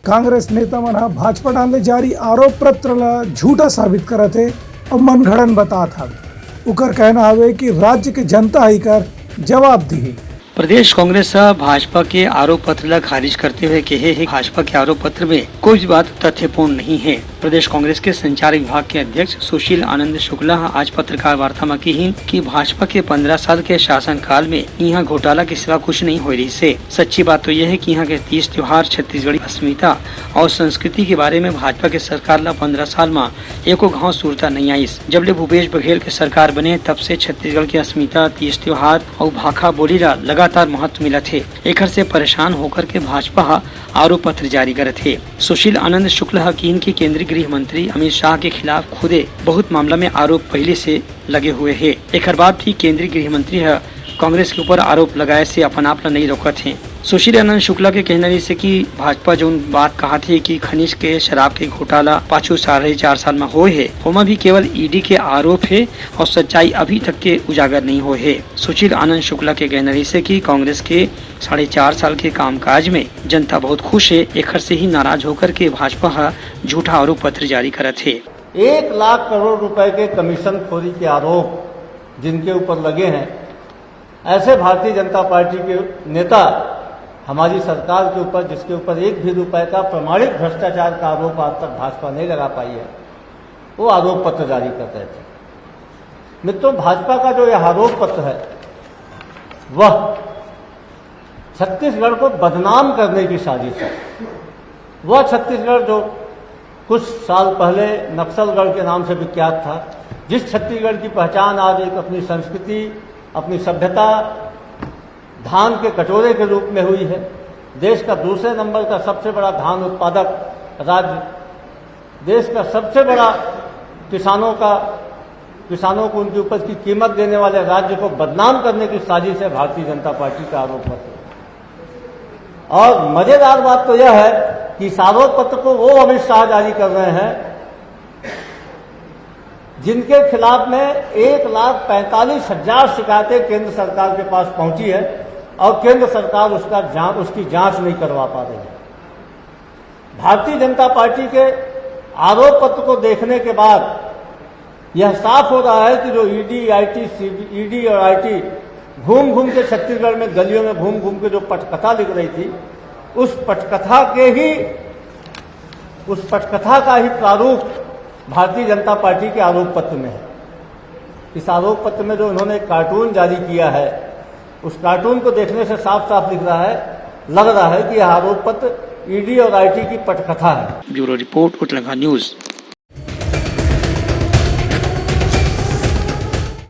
कांग्रेस नेता मन ह भाजपा डाले जारी आरोप पत्र ला झूठा साबित करत है और मनगढ़ंत बतात हवे। उकर कहना हवे कि राज्य के जनता ही कर जवाब दी। प्रदेश कांग्रेस भाजपा के आरोप पत्र ला खारिज करते हुए कहे है भाजपा के आरोप पत्र में कोई भी बात तथ्यपूर्ण नहीं है। प्रदेश कांग्रेस के संचार विभाग के अध्यक्ष सुशील आनंद शुक्ला आज पत्रकार वार्ता में कही कि भाजपा के 15 साल के शासन काल में यहाँ घोटाला के सिवा कुछ नहीं हो रही से। सच्ची बात तो यह है कि यहाँ के 30 त्योहार छत्तीसगढ़ी अस्मिता और संस्कृति के बारे में भाजपा के सरकार ला 15 साल में एको घाव सुरता नहीं आई। जब ले भूपेश बघेल के सरकार बने तब से छत्तीसगढ़ की अस्मिता, 30 त्योहार और भाखा बोली ला लगातार महत्व मिला थे। एकर से परेशान होकर के भाजपा आरोप पत्र जारी करे थे। सुशील आनंद शुक्ला की केंद्रीय गृह मंत्री अमित शाह के खिलाफ खुदे बहुत मामला में आरोप पहले से लगे हुए है। एक बाद भी केंद्रीय गृह मंत्री कांग्रेस के ऊपर आरोप लगाए से अपन आप नहीं रोकत है। सुशील आनंद शुक्ला के कहना से कि भाजपा जो बात कहा थी कि खनिज के शराब के घोटाला पाछू 4.5 साल में हुए है, ओमा भी केवल ईडी के आरोप है और सच्चाई अभी तक के उजागर नहीं हुए है। सुशील आनंद शुक्ला के कहना से कि कांग्रेस के 4.5 साल के कामकाज में जनता बहुत खुश है। एक से ही नाराज होकर के भाजपा झूठा आरोप पत्र जारी करत है। 1 लाख करोड़ रुपए के कमीशन खोरी के आरोप जिनके ऊपर लगे हैं, ऐसे भारतीय जनता पार्टी के नेता हमारी सरकार के ऊपर, जिसके ऊपर 1 भी रुपए का प्रमाणित भ्रष्टाचार का आरोप आज तक भाजपा नहीं लगा पाई है, वो आरोप पत्र जारी कर रहे थे। मित्रों, भाजपा का जो यह आरोप पत्र है वह छत्तीसगढ़ को बदनाम करने की साजिश है। वह छत्तीसगढ़ जो कुछ साल पहले नक्सलगढ़ के नाम से विख्यात था, जिस छत्तीसगढ़ की पहचान आज एक अपनी संस्कृति, अपनी सभ्यता, धान के कटोरे के रूप में हुई है। देश का दूसरे नंबर का सबसे बड़ा धान उत्पादक राज्य, देश का सबसे बड़ा किसानों को उनकी उपज की कीमत देने वाले राज्य को बदनाम करने की साजिश है भारतीय जनता पार्टी का आरोप पत्र। और मजेदार बात तो यह है कि इस आरोप पत्र को वो अमित शाह जारी कर रहे हैं जिनके खिलाफ में 1,45,000 शिकायतें केंद्र सरकार के पास पहुंची है और केंद्र सरकार उसकी जांच नहीं करवा पा रही है। भारतीय जनता पार्टी के आरोप पत्र को देखने के बाद यह साफ हो रहा है कि जो ईडी और आईटी घूम घूम के छत्तीसगढ़ में गलियों में घूम घूम के जो पटकथा लिख रही थी, उस पटकथा का ही प्रारूप भारतीय जनता पार्टी के आरोप पत्र में है। इस आरोप पत्र में जो उन्होंने कार्टून जारी किया है, उस कार्टून को देखने से साफ साफ लग रहा है कि यह आरोप पत्र ईडी और आईटी की पटकथा है। Bureau report, Uttarakhand news.